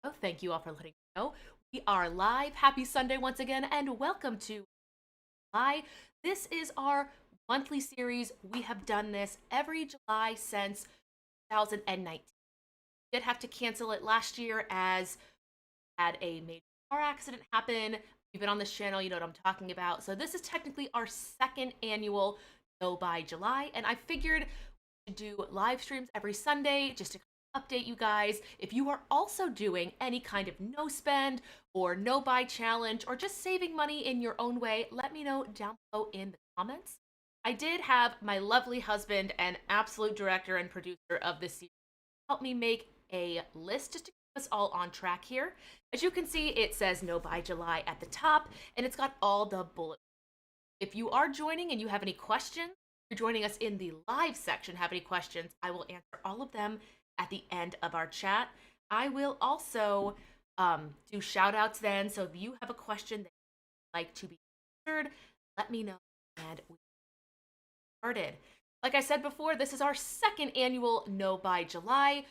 Oh, thank you all for letting me know. We are live. Happy Sunday once again, and welcome to July. This is our monthly series. We have done this every July since 2019. We did have to cancel it last year as we had a major car accident happen. You've been on this channel, you know what I'm talking about. So this is technically our second annual No by July, and I figured we should do live streams every Sunday just to update you guys. If you are also doing any kind of no spend or no buy challenge or just saving money in your own way, let me know down below in the comments. I did have my lovely husband and absolute director and producer of this series help me make a list just to keep us all on track here. As you can see, it says no buy July at the top, and it's got all the bullet. If you are joining and you have any questions, you're joining us in the live section, have any questions, I will answer all of them at the end of our chat. I will also do shout outs then. So if you have a question that you'd like to be answered, let me know and we started. Like I said before, this is our second annual No by July.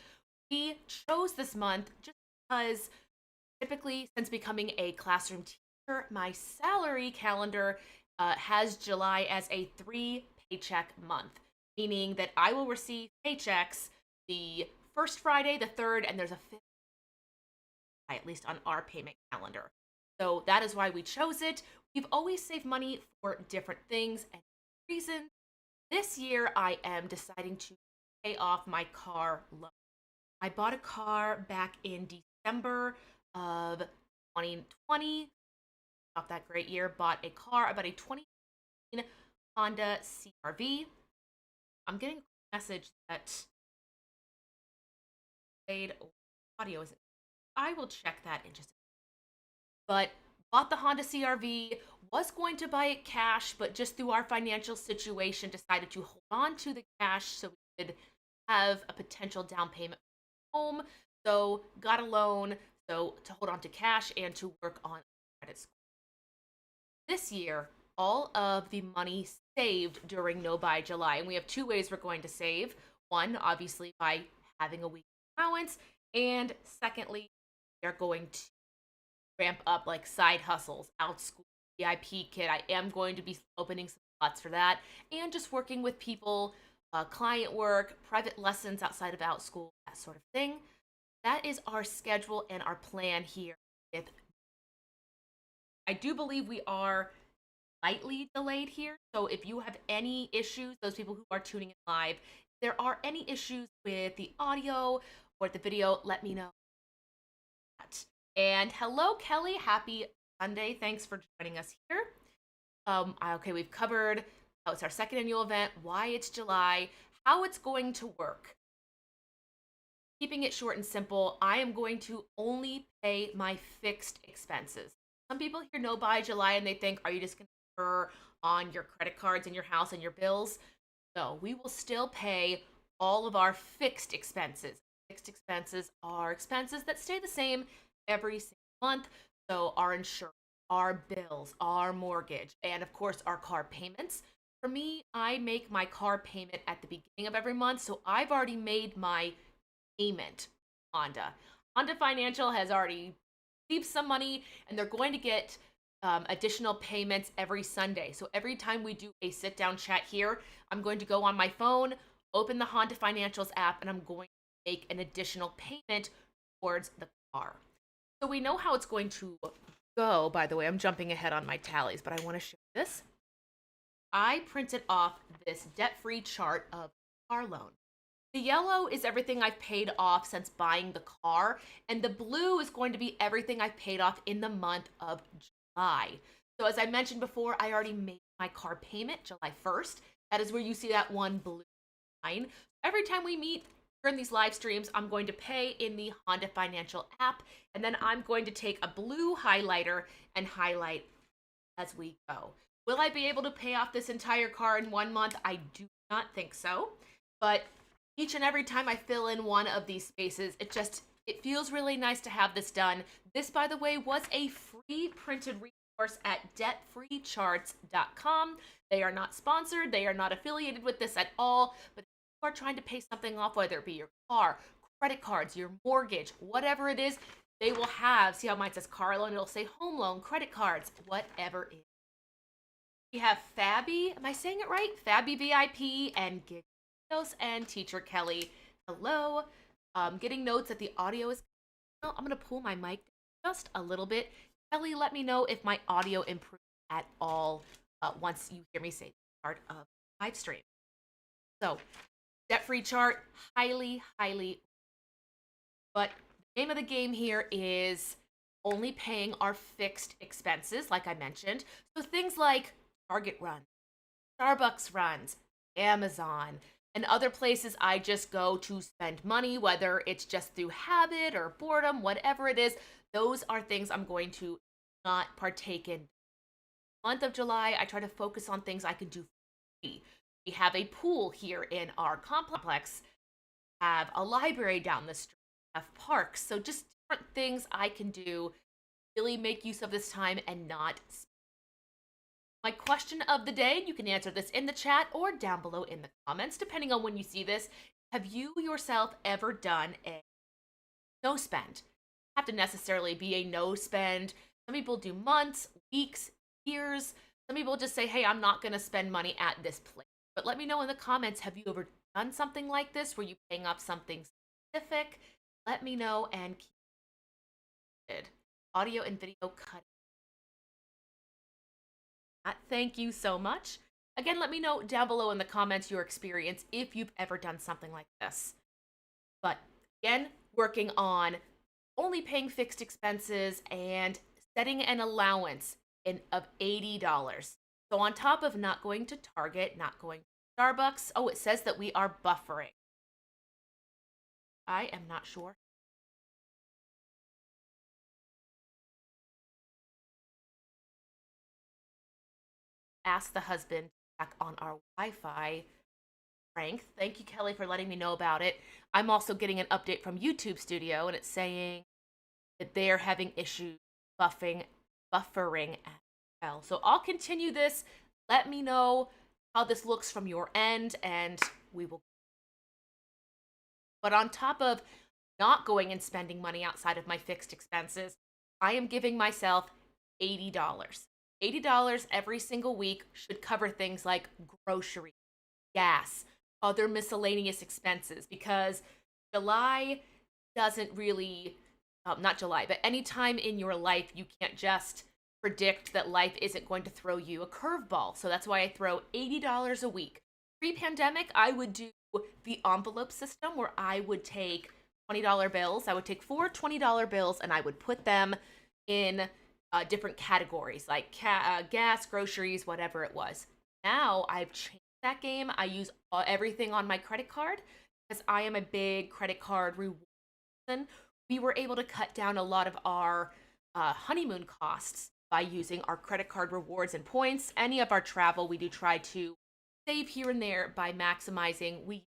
We chose this month just because typically, since becoming a classroom teacher, my salary calendar has July as a 3 paycheck month, meaning that I will receive paychecks the first Friday, the third, and there's a fifth, at least on our payment calendar. So that is why we chose it. We've always saved money for different things and reasons. This year, I am deciding to pay off my car loan. I bought a car back in December of 2020. Not that great year. Bought a car. I bought a 2018 Honda CRV. I'm getting a message that played audio isn't. I will check that in just a but bought the Honda CRV, was going to buy it cash, but just through our financial situation decided to hold on to the cash so we could have a potential down payment for home. So got a loan so to hold on to cash and to work on credit score. This year, all of the money saved during No Buy July, and we have two ways we're going to save. One, obviously, by having a weekly allowance, and secondly, we are going to ramp up like side hustles, Outschool, VIP kit. I am going to be opening some slots for that, and just working with people, client work, private lessons outside of Outschool, that sort of thing. That is our schedule and our plan here with I do believe we are slightly delayed here. So if you have any issues, those people who are tuning in live, if there are any issues with the audio or the video, let me know. And hello, Kelly. Happy Sunday. Thanks for joining us here. Okay, we've covered how it's our second annual event, why it's July, how it's going to work. Keeping it short and simple, I am going to only pay my fixed expenses. Some people hear no buy July and they think, are you just going to defer on your credit cards and your house and your bills? No, we will still pay all of our fixed expenses. Fixed expenses are expenses that stay the same every single month. So our insurance, our bills, our mortgage, and of course our car payments. For me, I make my car payment at the beginning of every month, so I've already made my payment. Honda. Honda Financial has already received some money and they're going to get additional payments every Sunday. So every time we do a sit down chat here, I'm going to go on my phone, open the Honda Financials app, and I'm going to make an additional payment towards the car. So we know how it's going to go. By the way, I'm jumping ahead on my tallies, but I want to show this. I printed off this debt-free chart of car loan. The yellow is everything I've paid off since buying the car, and the blue is going to be everything I've paid off in the month of July. So as I mentioned before, I already made my car payment July 1st. That is where you see that one blue line. Every time we meet during these live streams, I'm going to pay in the Honda Financial app, and then I'm going to take a blue highlighter and highlight as we go. Will I be able to pay off this entire car in 1 month? I do not think so, but each and every time I fill in one of these spaces, it feels really nice to have this done. This, by the way, was a free printed resource at debtfreecharts.com. They are not sponsored. They are not affiliated with this at all. But if you are trying to pay something off, whether it be your car, credit cards, your mortgage, whatever it is, they will have, see how mine says car loan, it'll say home loan, credit cards, whatever it is. We have Fabby, am I saying it right? Fabby VIP and Giggles and Teacher Kelly. Hello. Getting notes that the audio is, I'm going to pull my mic just a little bit. Kelly, let me know if my audio improves at all once you hear me say part of the live stream. So, debt-free chart, highly, but the name of the game here is only paying our fixed expenses, like I mentioned. So things like Target runs, Starbucks runs, Amazon, and other places I just go to spend money, whether it's just through habit or boredom, whatever it is, those are things I'm going to not partake in. Month of July, I try to focus on things I can do for free. We have a pool here in our complex, have a library down the street, have parks, so just different things I can do, really make use of this time and not. My question of the day, you can answer this in the chat or down below in the comments, depending on when you see this. Have you yourself ever done a no spend? Have to necessarily be a no spend. Some people do months, weeks, years. Some people just say, hey, I'm not going to spend money at this place. But let me know in the comments, have you ever done something like this? Were you paying off something specific? Let me know and keep it. Audio and video cut. Thank you so much. Again, let me know down below in the comments your experience if you've ever done something like this. But again, working on only paying fixed expenses and setting an allowance of $80. So on top of not going to Target, not going to Starbucks, oh, it says that we are buffering. I am not sure. Ask the husband back on our Wi-Fi strength. Thank you, Kelly, for letting me know about it. I'm also getting an update from YouTube Studio, and it's saying that they're having issues buffering as well. So I'll continue this. Let me know how this looks from your end, and we will. But on top of not going and spending money outside of my fixed expenses, I am giving myself $80. $80 every single week should cover things like groceries, gas, other miscellaneous expenses, because July doesn't really, not July, but any time in your life, you can't just predict that life isn't going to throw you a curveball. So that's why I throw $80 a week. Pre-pandemic, I would do the envelope system where I would take $20 bills. I would take 4 $20 bills and I would put them in different categories like gas, groceries, whatever it was. Now I've changed that game. I use everything on my credit card because I am a big credit card reward person. We were able to cut down a lot of our honeymoon costs by using our credit card rewards and points. Any of our travel, we do try to save here and there by maximizing. We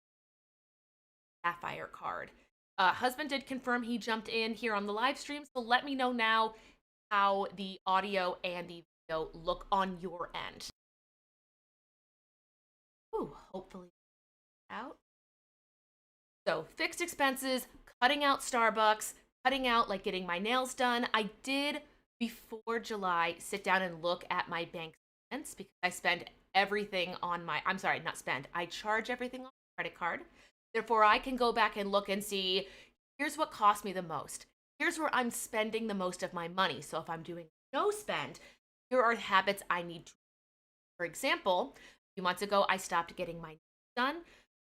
Sapphire card. Husband did confirm he jumped in here on the live stream, so let me know now how the audio and the video look on your end. Ooh, hopefully out. So fixed expenses, cutting out Starbucks, cutting out like getting my nails done. I did before July sit down and look at my bank statements because I spend everything on my, I'm sorry, not spend. I charge everything on my credit card. Therefore, I can go back and look and see, here's what cost me the most. Here's where I'm spending the most of my money. So if I'm doing no spend, here are habits I need to. For example, a few months ago, I stopped getting my nails done.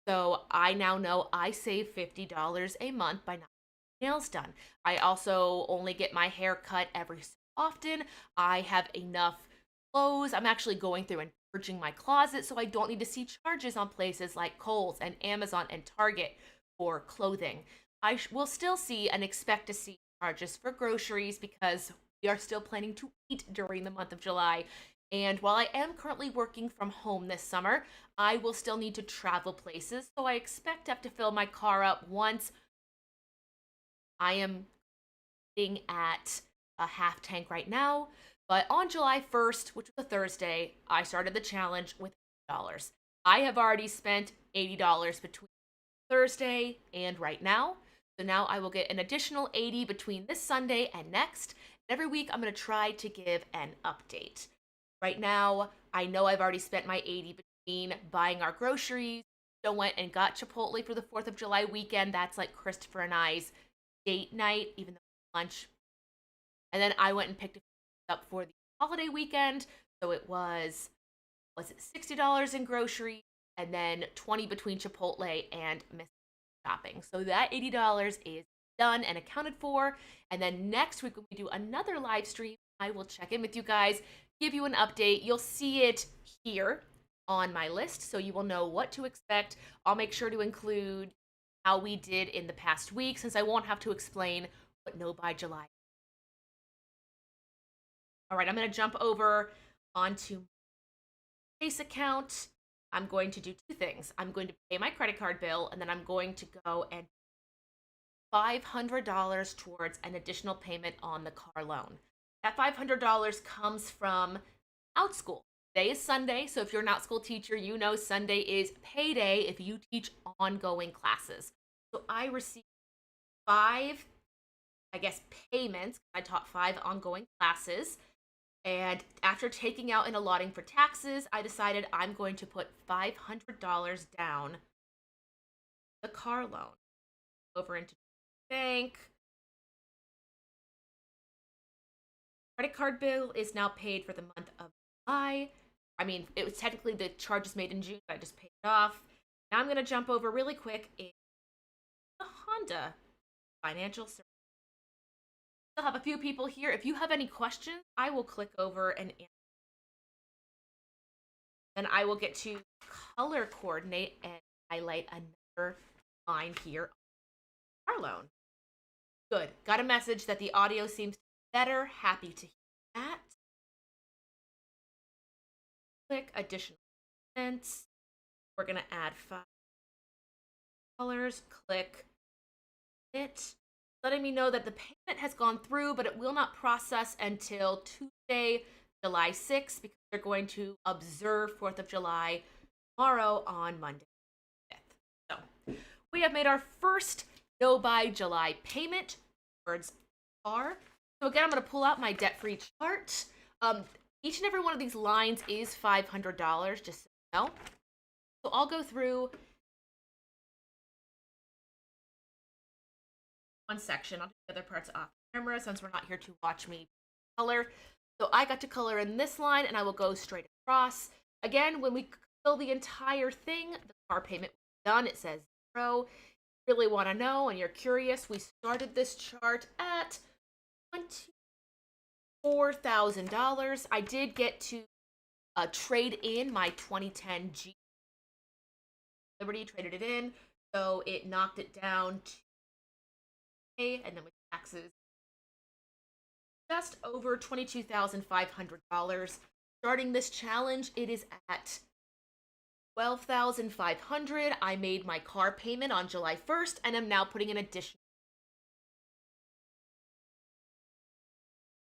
So I now know I save $50 a month by not getting nails done. I also only get my hair cut every so often. I have enough clothes. I'm actually going through and purging my closet so I don't need to see charges on places like Kohl's and Amazon and Target for clothing. I will still see and expect to see charges for groceries because we are still planning to eat during the month of July. And while I am currently working from home this summer, I will still need to travel places. So I expect to have to fill my car up once. I am sitting at a half tank right now. But on July 1st, which was a Thursday, I started the challenge with $80. I have already spent $80 between Thursday and right now. So now I will get an additional 80 between this Sunday and next. Every week I'm going to try to give an update. Right now, I know I've already spent my 80 between buying our groceries. So went and got Chipotle for the 4th of July weekend. That's like Christopher and I's date night, even though lunch. And then I went and picked up for the holiday weekend. So it was it $60 in groceries and then 20 between Chipotle and Miss shopping. So that $80 is done and accounted for. And then next week, when we do another live stream, I will check in with you guys, give you an update. You'll see it here on my list, so you will know what to expect. I'll make sure to include how we did in the past week, since I won't have to explain what No Buy July. All right, I'm going to jump over onto Chase account. I'm going to do two things. I'm going to pay my credit card bill, and then I'm going to go and $500 towards an additional payment on the car loan. That $500 comes from OutSchool. Today is Sunday, so if you're an OutSchool teacher, you know Sunday is payday if you teach ongoing classes. So I received 5, payments. I taught 5 ongoing classes. And after taking out and allotting for taxes, I decided I'm going to put $500 down the car loan over into the bank. Credit card bill is now paid for the month of July. I mean, it was technically the charges made in June, but I just paid it off. Now I'm going to jump over really quick in the Honda financial service. Still have a few people here. If you have any questions, I will click over and answer. Then I will get to color coordinate and highlight another line here. Car loan. Good. Got a message that the audio seems better. Happy to hear that. Click additional payments. We're going to add 5 colors. Click it. Letting me know that the payment has gone through, but it will not process until Tuesday, July 6th, because they're going to observe 4th of July tomorrow on Monday 5th. So we have made our first No Buy July payment towards car. So again, I'm going to pull out my debt-free chart. Each and every one of these lines is $500, just so you know. So I'll go through one section. I'll do the other parts off camera since we're not here to watch me color. So I got to color in this line, and I will go straight across. Again, when we fill the entire thing, the car payment was done. It says 0. Really want to know, and you're curious, we started this chart at $24,000. I did get to trade in my 2010 Jeep Liberty, traded it in, so it knocked it down to and then with taxes, just over $22,500. Starting this challenge, it is at $12,500. I made my car payment on July 1st, and I'm now putting an additional.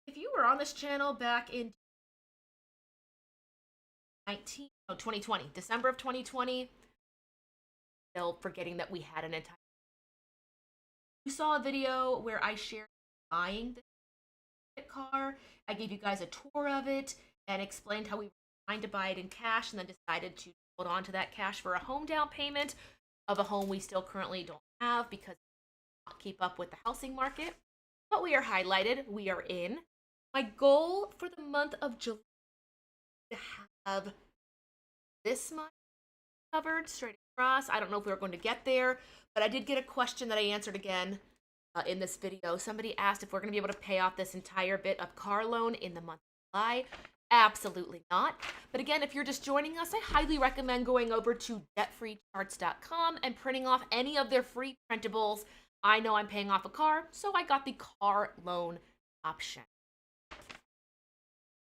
If you were on this channel back in 2020, December of 2020, still forgetting that we had an entire. You saw a video where I shared buying this car. I gave you guys a tour of it and explained how we were trying to buy it in cash and then decided to hold on to that cash for a home down payment of a home we still currently don't have because we cannot keep up with the housing market. But we are highlighted. We are in. My goal for the month of July is to have this much covered straight across. I don't know if we're going to get there, but I did get a question that I answered again in this video. Somebody asked if we're going to be able to pay off this entire bit of car loan in the month of July. Absolutely not. But again, if you're just joining us, I highly recommend going over to debtfreecharts.com and printing off any of their free printables. I know I'm paying off a car, so I got the car loan option.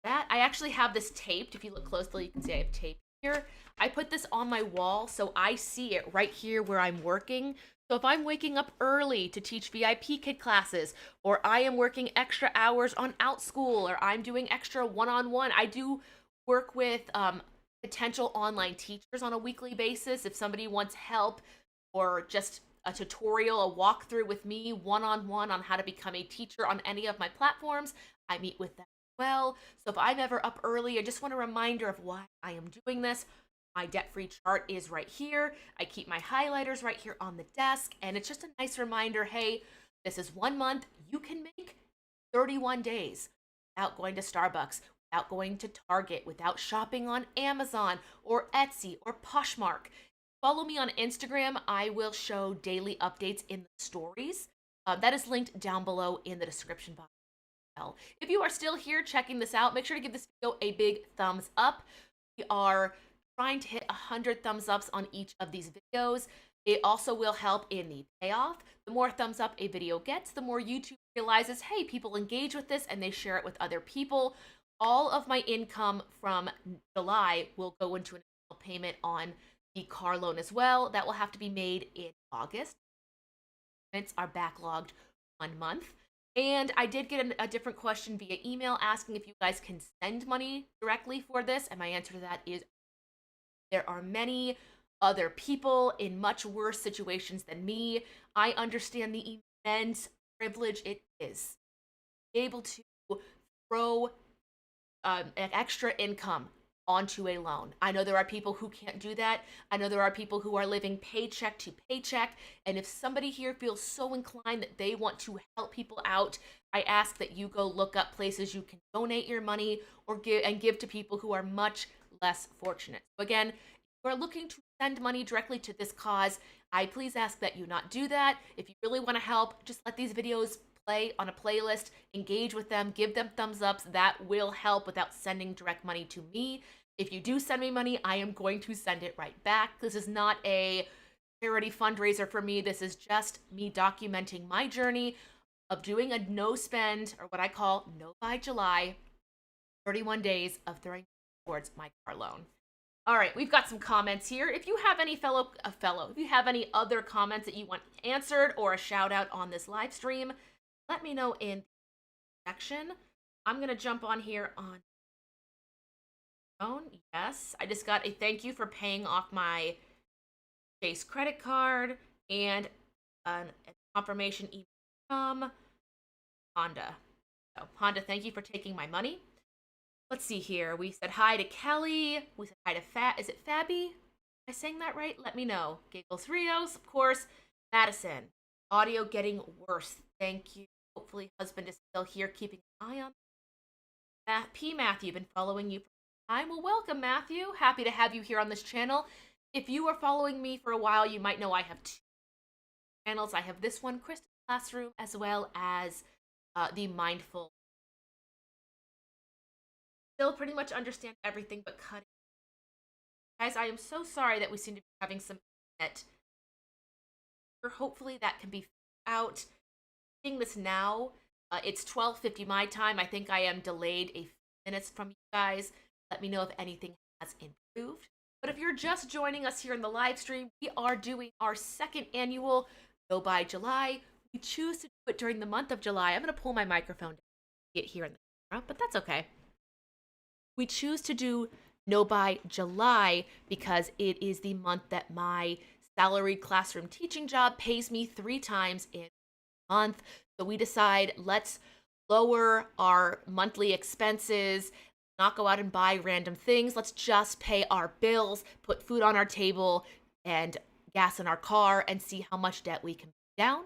I actually have this taped. If you look closely, you can see I have tape here. I put this on my wall so I see it right here where I'm working. So if I'm waking up early to teach VIP kid classes, or I am working extra hours on OutSchool, or I'm doing extra one-on-one, I do work with potential online teachers on a weekly basis. If somebody wants help or just a tutorial, a walkthrough with me one-on-one on how to become a teacher on any of my platforms, I meet with them as well. So if I'm ever up early, I just want a reminder of why I am doing this. My debt-free chart is right here. I keep my highlighters right here on the desk, and it's just a nice reminder, hey, this is 1 month. You can make 31 days without going to Starbucks, without going to Target, without shopping on Amazon or Etsy or Poshmark. Follow me on Instagram. I will show daily updates in the stories. That is linked down below in the description box. If you are still here checking this out, make sure to give this video a big thumbs up. We are trying to hit 100 thumbs ups on each of these videos. It also will help in the payoff. The more thumbs up a video gets, the more YouTube realizes, hey, people engage with this and they share it with other people. All of my income from July will go into an payment on the car loan as well. That will have to be made in August. Payments are backlogged 1 month. And I did get a different question via email asking if you guys can send money directly for this. And my answer to that is there are many other people in much worse situations than me. I understand the immense privilege it is to be able to throw an extra income onto a loan. I know there are people who can't do that. I know there are people who are living paycheck to paycheck. And if somebody here feels so inclined that they want to help people out, I ask that you go look up places you can donate your money or give to people who are much less fortunate. So again, if you are looking to send money directly to this cause, I please ask that you not do that. If you really want to help, just let these videos play on a playlist, engage with them, give them thumbs ups. That will help without sending direct money to me. If you do send me money, I am going to send it right back. This is not a charity fundraiser for me. This is just me documenting my journey of doing a no spend, or what I call no buy July, 31 days of throwing towards my car loan. All right, we've got some comments here. If you have any if you have any other comments that you want answered or a shout out on this live stream, let me know in the section. I'm going to jump on here on phone. Yes, I just got a thank you for paying off my Chase credit card and a confirmation email from Honda. So, Honda, thank you for taking my money. Let's see here. We said hi to Kelly. We said hi to Is it Fabi? Am I saying that right? Let me know. Giggles Rios, of course. Madison. Audio getting worse. Thank you. Hopefully, husband is still here, keeping an eye on. Matthew, been following you for time. Well, welcome, Matthew. Happy to have you here on this channel. If you are following me for a while, you might know I have two channels. I have this one, Kristen Classroom, as well as the Mindful. Still pretty much understand everything but cutting. Guys, I am so sorry that we seem to be having some internet. Hopefully that can be out. Seeing this now, it's 12:50 my time. I think I am delayed a few minutes from you guys. Let me know if anything has improved. But if you're just joining us here in the live stream, we are doing our second annual No Buy July. We choose to do it during the month of July. I'm going to pull my microphone down to get here in the camera, but that's okay. We choose to do No Buy July because it is the month that my salaried classroom teaching job pays me 3 times in a month. So we decide, let's lower our monthly expenses, not go out and buy random things. Let's just pay our bills, put food on our table and gas in our car, and see how much debt we can pay down.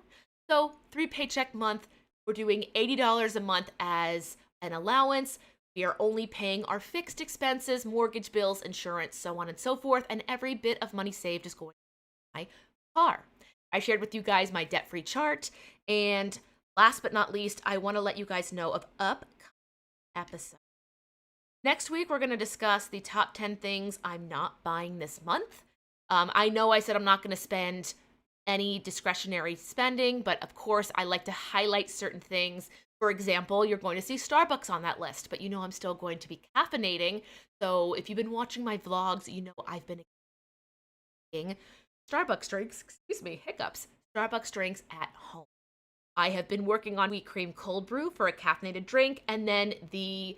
So 3 paycheck month, we're doing $80 a month as an allowance. We are only paying our fixed expenses, mortgage bills, insurance, so on and so forth, and every bit of money saved is going to my car. I shared with you guys my debt-free chart, and last but not least, I want to let you guys know of upcoming episodes. Next week, we're going to discuss the top 10 things I'm not buying this month. I know I said I'm not going to spend any discretionary spending, but of course, I like to highlight certain things. For example, you're going to see Starbucks on that list, but you know I'm still going to be caffeinating. So if you've been watching my vlogs, you know I've been eating Starbucks drinks, hiccups, Starbucks drinks at home. I have been working on wheat cream cold brew for a caffeinated drink, and then the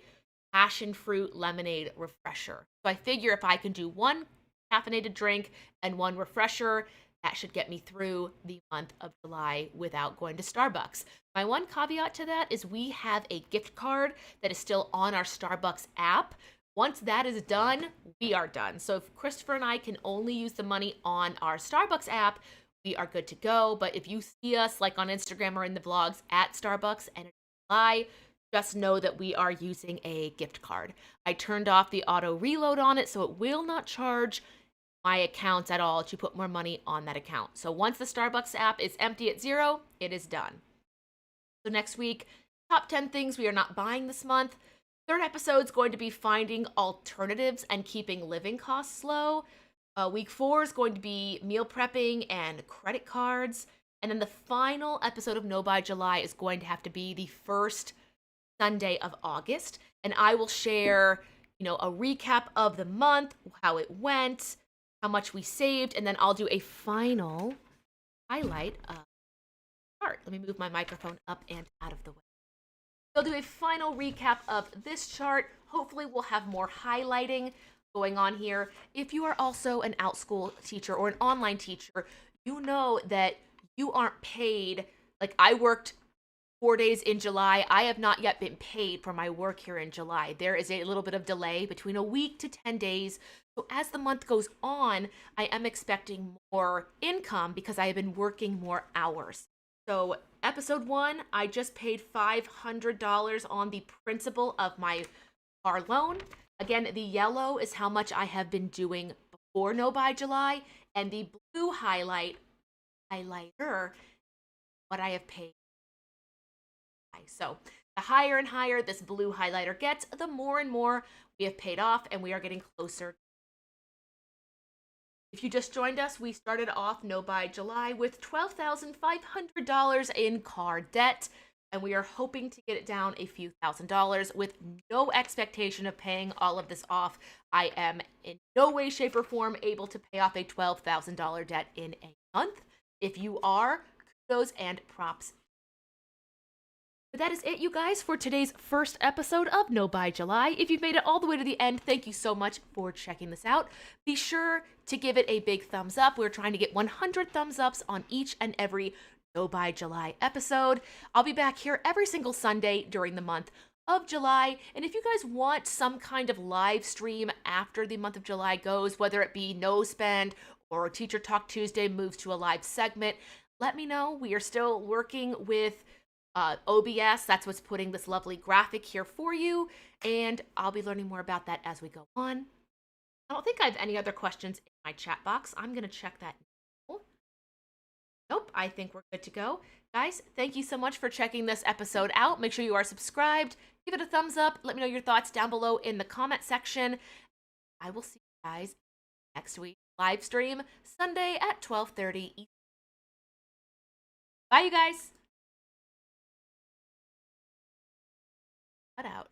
passion fruit lemonade refresher. So I figure if I can do 1 caffeinated drink and 1 refresher, That should get me through the month of July without going to Starbucks. My one caveat to that is we have a gift card that is still on our Starbucks app. Once that is done, we are done. So if Christopher and I can only use the money on our Starbucks app, we are good to go. But if you see us like on Instagram or in the vlogs at Starbucks and it's July, just know that we are using a gift card. I turned off the auto reload on it, so it will not charge my accounts at all to put more money on that account. So once the Starbucks app is empty at 0, it is done. So next week, top 10 things we are not buying this month. Third episode is going to be finding alternatives and keeping living costs low. Week 4 is going to be meal prepping and credit cards. And then the final episode of No Buy July is going to have to be the first Sunday of August. And I will share, a recap of the month, how it went, how much we saved, and then I'll do a final highlight of the chart. Let me move my microphone up and out of the way. I'll do a final recap of this chart. Hopefully we'll have more highlighting going on here. If you are also an OutSchool teacher or an online teacher, you know that you aren't paid. Like, I worked 4 days in July. I have not yet been paid for my work here in July. There is a little bit of delay between a week to 10 days. So as the month goes on, I am expecting more income because I have been working more hours. So episode 1, I just paid $500 on the principal of my car loan. Again, the yellow is how much I have been doing before No Buy July, and the blue highlighter, what I have paid. So the higher and higher this blue highlighter gets, the more and more we have paid off, and we are getting closer. If you just joined us, we started off No Buy July with $12,500 in car debt, and we are hoping to get it down a few $1,000s with no expectation of paying all of this off. I am in no way, shape, or form able to pay off a $12,000 debt in a month. If you are, kudos and props. But that is it, you guys, for today's first episode of No Buy July. If you've made it all the way to the end, thank you so much for checking this out. Be sure to give it a big thumbs up. We're trying to get 100 thumbs ups on each and every No Buy July episode. I'll be back here every single Sunday during the month of July. And if you guys want some kind of live stream after the month of July goes, whether it be No Spend or Teacher Talk Tuesday moves to a live segment, let me know. We are still working with OBS. That's what's putting this lovely graphic here for you, and I'll be learning more about that as we go on. I don't think I have any other questions in my chat box. I'm going to check that now. Nope, I think we're good to go. Guys, thank you so much for checking this episode out. Make sure you are subscribed. Give it a thumbs up. Let me know your thoughts down below in the comment section. I will see you guys next week. Live stream Sunday at 12:30 Eastern. Bye, you guys. Cut out.